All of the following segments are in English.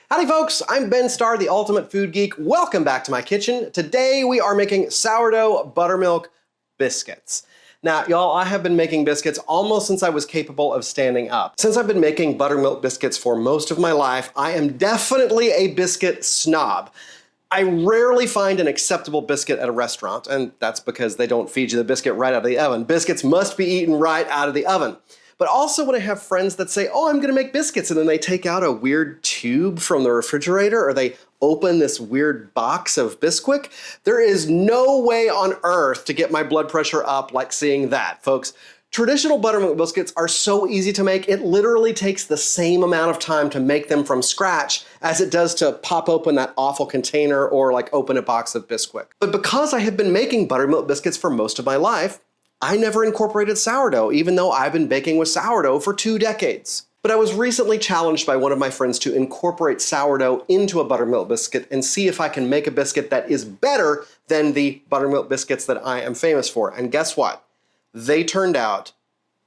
Howdy folks, I'm Ben Starr, the Ultimate Food Geek. Welcome back to my kitchen. Today we are making sourdough buttermilk biscuits. Now, y'all, I have been making biscuits almost since I was capable of standing up. Since I've been making buttermilk biscuits for most of my life, I am definitely a biscuit snob. I rarely find an acceptable biscuit at a restaurant, and that's because they don't feed you the biscuit right out of the oven. Biscuits must be eaten right out of the oven. But also when I have friends that say, oh, I'm gonna make biscuits, and then they take out a weird tube from the refrigerator, or they open this weird box of Bisquick, there is no way on earth to get my blood pressure up like seeing that, folks. Traditional buttermilk biscuits are so easy to make, it literally takes the same amount of time to make them from scratch as it does to pop open that awful container or like open a box of Bisquick. But because I have been making buttermilk biscuits for most of my life, I never incorporated sourdough, even though I've been baking with sourdough for 2 decades. But I was recently challenged by one of my friends to incorporate sourdough into a buttermilk biscuit and see if I can make a biscuit that is better than the buttermilk biscuits that I am famous for. And guess what? They turned out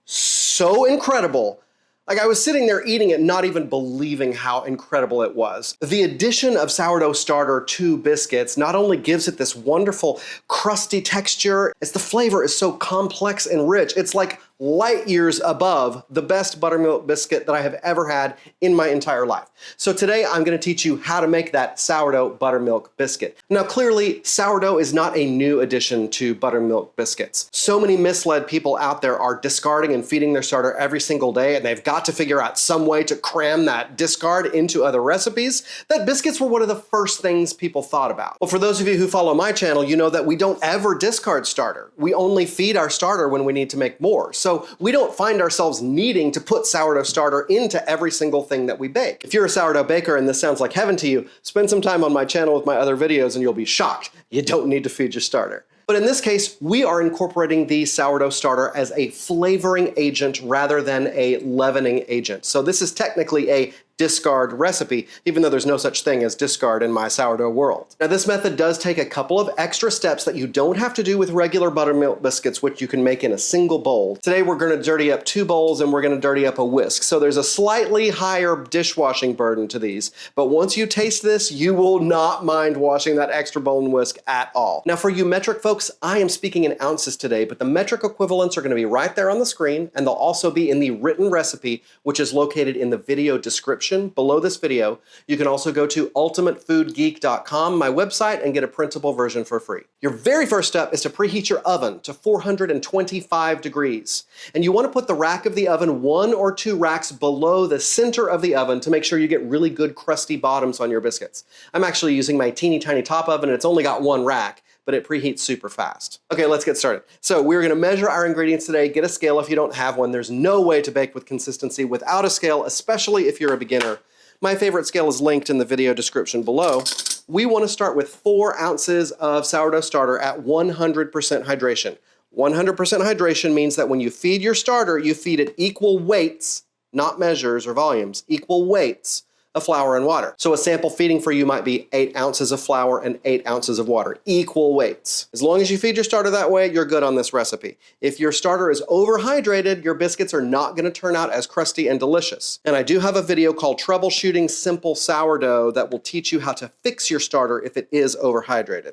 so incredible. Like, I was sitting there eating it, not even believing how incredible it was. The addition of sourdough starter to biscuits not only gives it this wonderful crusty texture, as the flavor is so complex and rich. It's like light years above the best buttermilk biscuit that I have ever had in my entire life. So today I'm going to teach you how to make that sourdough buttermilk biscuit. Now clearly, sourdough is not a new addition to buttermilk biscuits. So many misled people out there are discarding and feeding their starter every single day, and they've got to figure out some way to cram that discard into other recipes, that biscuits were one of the first things people thought about. Well, for those of you who follow my channel, you know that we don't ever discard starter. We only feed our starter when we need to make more. So we don't find ourselves needing to put sourdough starter into every single thing that we bake. If you're a sourdough baker and this sounds like heaven to you, spend some time on my channel with my other videos and you'll be shocked. You don't need to feed your starter. But in this case, we are incorporating the sourdough starter as a flavoring agent rather than a leavening agent. So this is technically a discard recipe, even though there's no such thing as discard in my sourdough world. Now this method does take a couple of extra steps that you don't have to do with regular buttermilk biscuits, which you can make in a single bowl. Today we're going to dirty up 2 bowls and we're going to dirty up a whisk. So there's a slightly higher dishwashing burden to these, but once you taste this, you will not mind washing that extra bowl and whisk at all. Now for you metric folks, I am speaking in ounces today, but the metric equivalents are going to be right there on the screen, and they'll also be in the written recipe, which is located in the video description below this video. You can also go to ultimatefoodgeek.com, my website, and get a printable version for free. Your very first step is to preheat your oven to 425 degrees. And you want to put the rack of the oven 1 or 2 racks below the center of the oven to make sure you get really good crusty bottoms on your biscuits. I'm actually using my teeny tiny top oven, and it's only got 1 rack, but it preheats super fast. Okay, let's get started. So we're gonna measure our ingredients today. Get a scale if you don't have one. There's no way to bake with consistency without a scale, especially if you're a beginner. My favorite scale is linked in the video description below. We wanna start with 4 ounces of sourdough starter at 100% hydration. 100% hydration means that when you feed your starter, you feed it equal weights, not measures or volumes, equal weights of flour and water. So a sample feeding for you might be 8 ounces of flour and 8 ounces of water, equal weights. As long as you feed your starter that way, you're good on this recipe. If your starter is overhydrated, your biscuits are not gonna turn out as crusty and delicious. And I do have a video called Troubleshooting Simple Sourdough that will teach you how to fix your starter if it is overhydrated.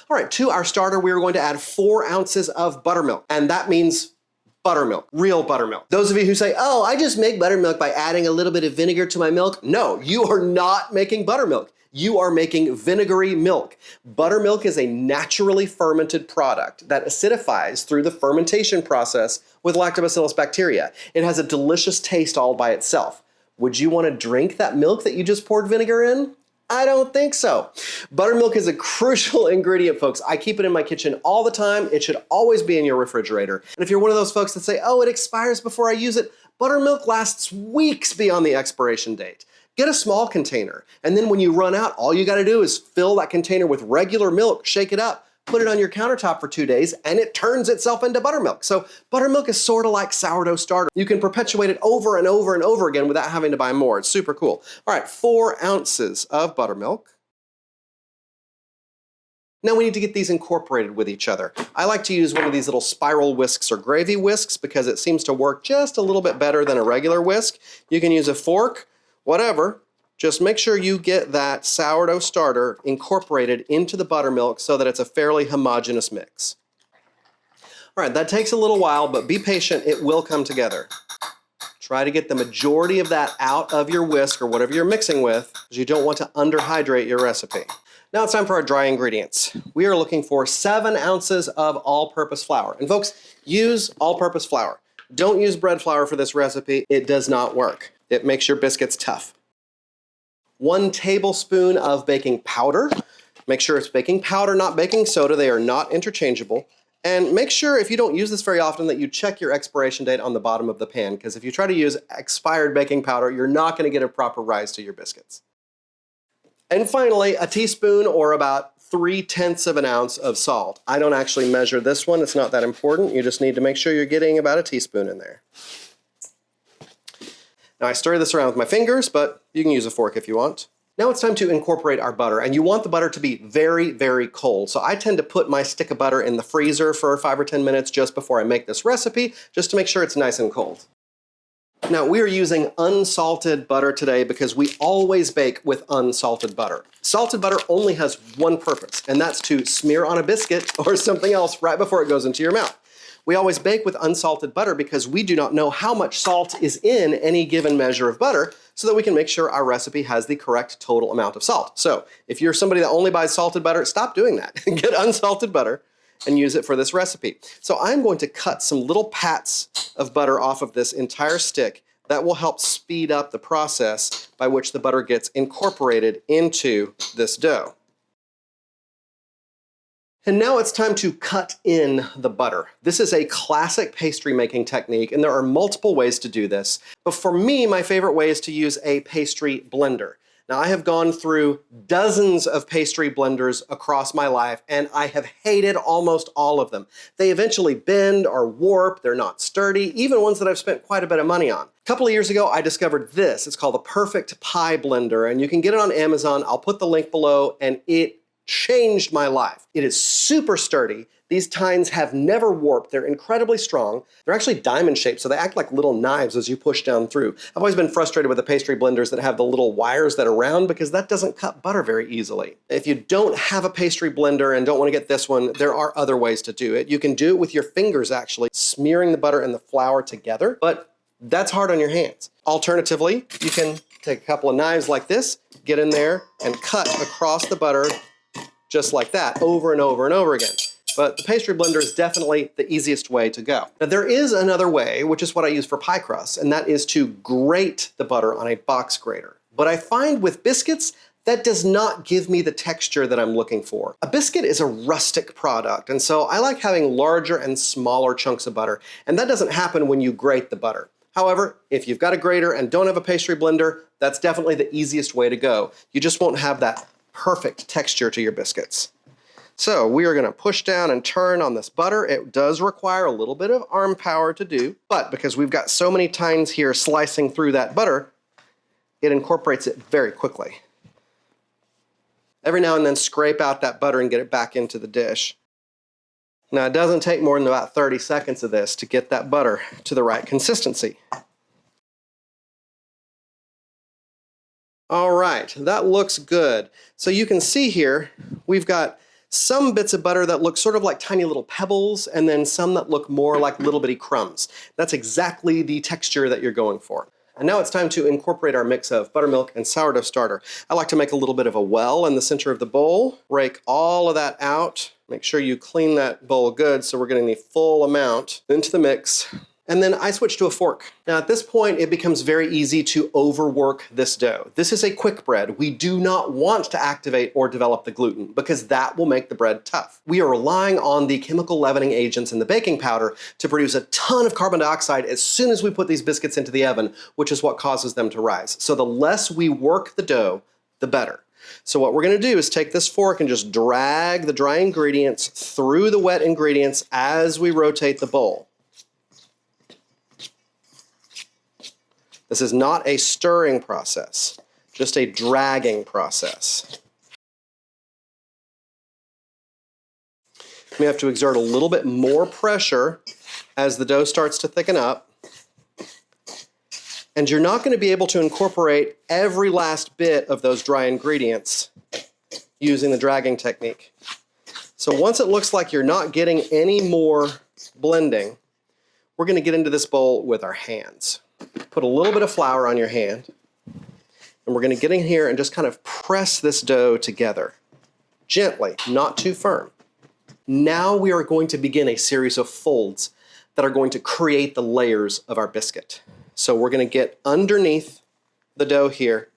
All right, to our starter, we are going to add 4 ounces of buttermilk, and that means buttermilk, real buttermilk. Those of you who say, oh, I just make buttermilk by adding a little bit of vinegar to my milk. No, you are not making buttermilk. You are making vinegary milk. Buttermilk is a naturally fermented product that acidifies through the fermentation process with lactobacillus bacteria. It has a delicious taste all by itself. Would you want to drink that milk that you just poured vinegar in? I don't think so. Buttermilk is a crucial ingredient, folks. I keep it in my kitchen all the time. It should always be in your refrigerator. And if you're one of those folks that say, oh, it expires before I use it, buttermilk lasts weeks beyond the expiration date. Get a small container, and then when you run out, all you gotta do is fill that container with regular milk, shake it up, put it on your countertop for 2 days, and it turns itself into buttermilk. So buttermilk is sort of like sourdough starter. You can perpetuate it over and over and over again without having to buy more. It's super cool. All right, 4 ounces of buttermilk. Now we need to get these incorporated with each other. I like to use one of these little spiral whisks or gravy whisks because it seems to work just a little bit better than a regular whisk. You can use a fork, whatever. just make sure you get that sourdough starter incorporated into the buttermilk so that it's a fairly homogeneous mix. All right, that takes a little while, but be patient, it will come together. Try to get the majority of that out of your whisk or whatever you're mixing with, because you don't want to underhydrate your recipe. Now it's time for our dry ingredients. We are looking for 7 ounces of all-purpose flour. And folks, use all-purpose flour. Don't use bread flour for this recipe. It does not work. It makes your biscuits tough. 1 tablespoon of baking powder. Make sure it's baking powder, not baking soda. They are not interchangeable. And make sure, if you don't use this very often, that you check your expiration date on the bottom of the pan, because if you try to use expired baking powder, you're not going to get a proper rise to your biscuits. And finally, a teaspoon or about 3/10 of an ounce of salt. I don't actually measure this one. It's not that important. You just need to make sure you're getting about a teaspoon in there. Now I stir this around with my fingers, but you can use a fork if you want. Now it's time to incorporate our butter, and you want the butter to be very, very cold. So I tend to put my stick of butter in the freezer for 5 or 10 minutes just before I make this recipe, just to make sure it's nice and cold. Now we are using unsalted butter today because we always bake with unsalted butter. Salted butter only has one purpose, and that's to smear on a biscuit or something else right before it goes into your mouth. We always bake with unsalted butter because we do not know how much salt is in any given measure of butter, so that we can make sure our recipe has the correct total amount of salt. So if you're somebody that only buys salted butter, stop doing that. Get unsalted butter and use it for this recipe. So I'm going to cut some little pats of butter off of this entire stick. That will help speed up the process by which the butter gets incorporated into this dough. And now it's time to cut in the butter. This is a classic pastry making technique, and there are multiple ways to do this. But for me, my favorite way is to use a pastry blender. Now, I have gone through dozens of pastry blenders across my life, and I have hated almost all of them. They eventually bend or warp, they're not sturdy, even ones that I've spent quite a bit of money on. A couple of years ago, I discovered this. It's called the Perfect Pie Blender, and you can get it on Amazon. I'll put the link below, and it changed my life. It is super sturdy. These tines have never warped. They're incredibly strong. They're actually diamond shaped, so they act like little knives as you push down through. I've always been frustrated with the pastry blenders that have the little wires that are round because that doesn't cut butter very easily. If you don't have a pastry blender and don't want to get this one, there are other ways to do it. You can do it with your fingers, actually, smearing the butter and the flour together, but that's hard on your hands. Alternatively, you can take a couple of knives like this, get in there, and cut across the butter just like that, over and over and over again. But the pastry blender is definitely the easiest way to go. Now there is another way, which is what I use for pie crust, and that is to grate the butter on a box grater. But I find with biscuits, that does not give me the texture that I'm looking for. A biscuit is a rustic product, and so I like having larger and smaller chunks of butter, and that doesn't happen when you grate the butter. However, if you've got a grater and don't have a pastry blender, that's definitely the easiest way to go. You just won't have that perfect texture to your biscuits. So we are going to push down and turn on this butter. It does require a little bit of arm power to do, but because we've got so many tines here slicing through that butter, it incorporates it very quickly. Every now and then scrape out that butter and get it back into the dish. Now it doesn't take more than about 30 seconds of this to get that butter to the right consistency. All right, that looks good. So you can see here, we've got some bits of butter that look sort of like tiny little pebbles, and then some that look more like little bitty crumbs. That's exactly the texture that you're going for. And now it's time to incorporate our mix of buttermilk and sourdough starter. I like to make a little bit of a well in the center of the bowl, rake all of that out. Make sure you clean that bowl good so we're getting the full amount into the mix. And then I switch to a fork. Now at this point, it becomes very easy to overwork this dough. This is a quick bread. We do not want to activate or develop the gluten because that will make the bread tough. We are relying on the chemical leavening agents in the baking powder to produce a ton of carbon dioxide as soon as we put these biscuits into the oven, which is what causes them to rise. So the less we work the dough, the better. So what we're going to do is take this fork and just drag the dry ingredients through the wet ingredients as we rotate the bowl. This is not a stirring process, just a dragging process. We have to exert a little bit more pressure as the dough starts to thicken up. And you're not going to be able to incorporate every last bit of those dry ingredients using the dragging technique. So once it looks like you're not getting any more blending, we're going to get into this bowl with our hands. Put a little bit of flour on your hand, and we're going to get in here and just kind of press this dough together. Gently, not too firm. Now we are going to begin a series of folds that are going to create the layers of our biscuit. So we're going to get underneath the dough here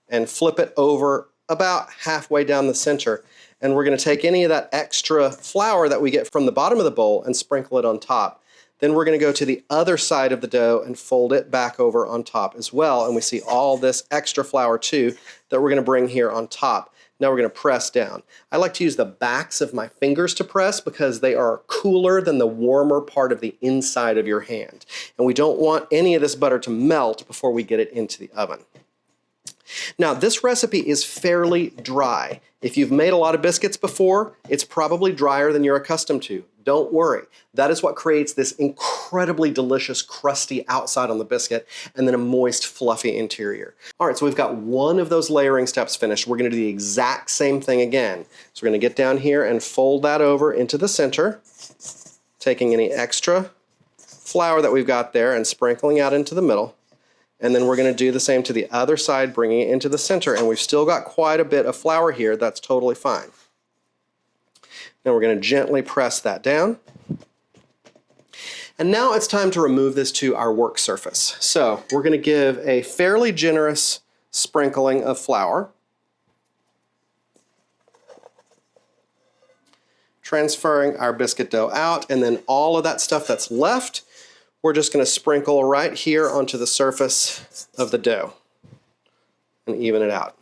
and flip it over about halfway down the center. And we're going to take any of that extra flour that we get from the bottom of the bowl and sprinkle it on top. Then we're going to go to the other side of the dough and fold it back over on top as well. And we see all this extra flour too that we're going to bring here on top. Now we're going to press down. I like to use the backs of my fingers to press because they are cooler than the warmer part of the inside of your hand. And we don't want any of this butter to melt before we get it into the oven. Now this recipe is fairly dry. If you've made a lot of biscuits before, it's probably drier than you're accustomed to. Don't worry. That is what creates this incredibly delicious crusty outside on the biscuit and then a moist fluffy interior. All right, so we've got one of those layering steps finished. We're going to do the exact same thing again. So we're going to get down here and fold that over into the center, taking any extra flour that we've got there and sprinkling out into the middle. And then we're going to do the same to the other side, bringing it into the center. And we've still got quite a bit of flour here. That's totally fine. Now we're going to gently press that down. And now it's time to remove this to our work surface. So we're going to give a fairly generous sprinkling of flour. Transferring our biscuit dough out, and then all of that stuff that's left, we're just going to sprinkle right here onto the surface of the dough and even it out.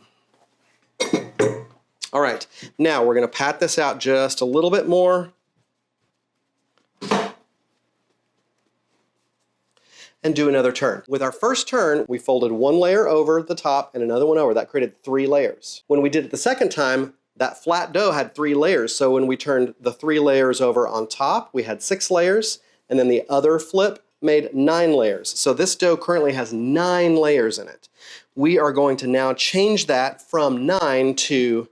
All right, now we're going to pat this out just a little bit more and do another turn. With our first turn, we folded one layer over the top and another one over. That created 3 layers. When we did it the second time, that flat dough had 3 layers. So when we turned the 3 layers over on top, we had 6 layers, and then the other flip made 9 layers. So this dough currently has 9 layers in it. We are going to now change that from 9 to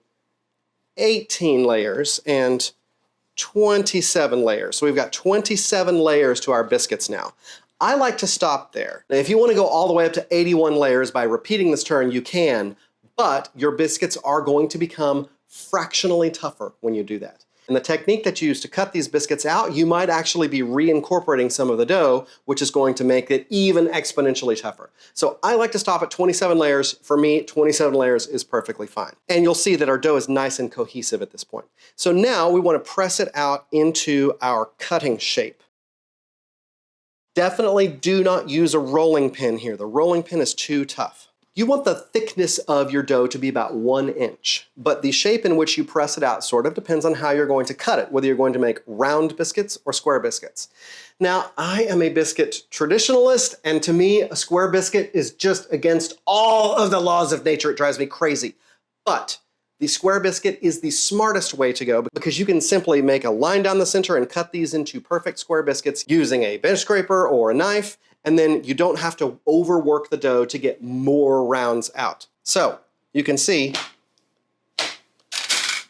18 layers and 27 layers. So we've got 27 layers to our biscuits now. I like to stop there. Now, if you want to go all the way up to 81 layers by repeating this turn, you can, but your biscuits are going to become fractionally tougher when you do that. And the technique that you use to cut these biscuits out, you might actually be reincorporating some of the dough, which is going to make it even exponentially tougher. So I like to stop at 27 layers. For me, 27 layers is perfectly fine. And you'll see that our dough is nice and cohesive at this point. So now we want to press it out into our cutting shape. Definitely do not use a rolling pin here. The rolling pin is too tough. You want the thickness of your dough to be about 1 inch, but the shape in which you press it out sort of depends on how you're going to cut it, whether you're going to make round biscuits or square biscuits. Now, I am a biscuit traditionalist, and to me, a square biscuit is just against all of the laws of nature. It drives me crazy. But the square biscuit is the smartest way to go because you can simply make a line down the center and cut these into perfect square biscuits using a bench scraper or a knife, and then you don't have to overwork the dough to get more rounds out. So you can see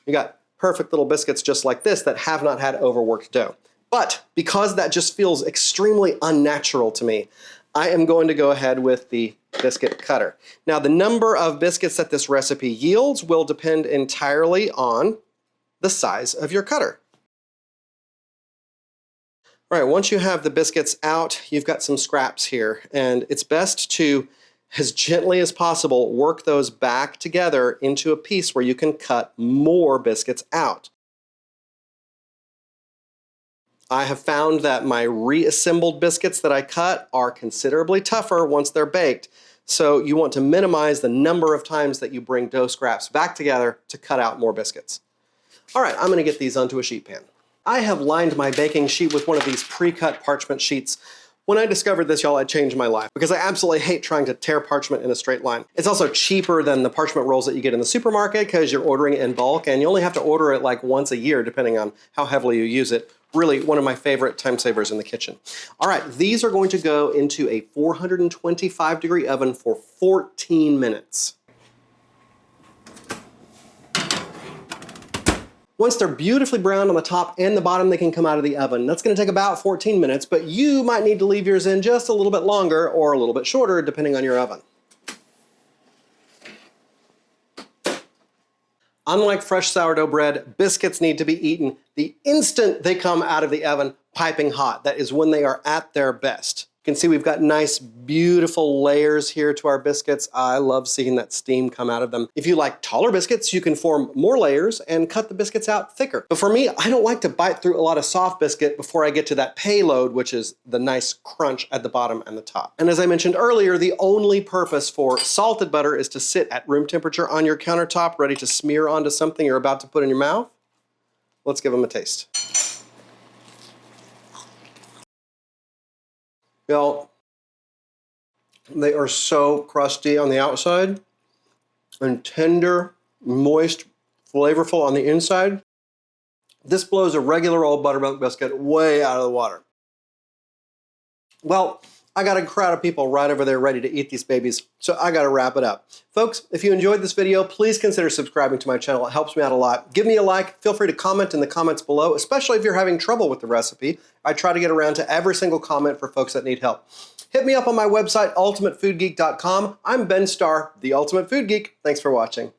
you got perfect little biscuits just like this that have not had overworked dough. But because that just feels extremely unnatural to me, I am going to go ahead with the biscuit cutter. Now, the number of biscuits that this recipe yields will depend entirely on the size of your cutter. All right, once you have the biscuits out, you've got some scraps here, and it's best to, as gently as possible, work those back together into a piece where you can cut more biscuits out. I have found that my reassembled biscuits that I cut are considerably tougher once they're baked, so you want to minimize the number of times that you bring dough scraps back together to cut out more biscuits. All right, I'm going to get these onto a sheet pan. I have lined my baking sheet with one of these pre-cut parchment sheets When I discovered this, y'all, it changed my life because I absolutely hate trying to tear parchment in a straight line. It's also cheaper than the parchment rolls that you get in the supermarket because you're ordering it in bulk and you only have to order it like once a year depending on how heavily you use it. Really one of my favorite time savers in the kitchen. All right, these are going to go into a 425-degree oven for 14 minutes. Once they're beautifully browned on the top and the bottom, they can come out of the oven. That's going to take about 14 minutes, but you might need to leave yours in just a little bit longer or a little bit shorter, depending on your oven. Unlike fresh sourdough bread, biscuits need to be eaten the instant they come out of the oven, piping hot. That is when they are at their best. You can see we've got nice, beautiful layers here to our biscuits. I love seeing that steam come out of them. If you like taller biscuits, you can form more layers and cut the biscuits out thicker. But for me, I don't like to bite through a lot of soft biscuit before I get to that payload, which is the nice crunch at the bottom and the top. And as I mentioned earlier, the only purpose for salted butter is to sit at room temperature on your countertop, ready to smear onto something you're about to put in your mouth. Let's give them a taste. Y'all, they are so crusty on the outside and tender, moist, flavorful on the inside. This blows a regular old buttermilk biscuit way out of the water. Well, I got a crowd of people right over there ready to eat these babies, so I gotta wrap it up. Folks, if you enjoyed this video, please consider subscribing to my channel. It helps me out a lot. Give me a like. Feel free to comment in the comments below, especially if you're having trouble with the recipe. I try to get around to every single comment for folks that need help. Hit me up on my website, ultimatefoodgeek.com. I'm Ben Starr, the Ultimate Food Geek. Thanks for watching.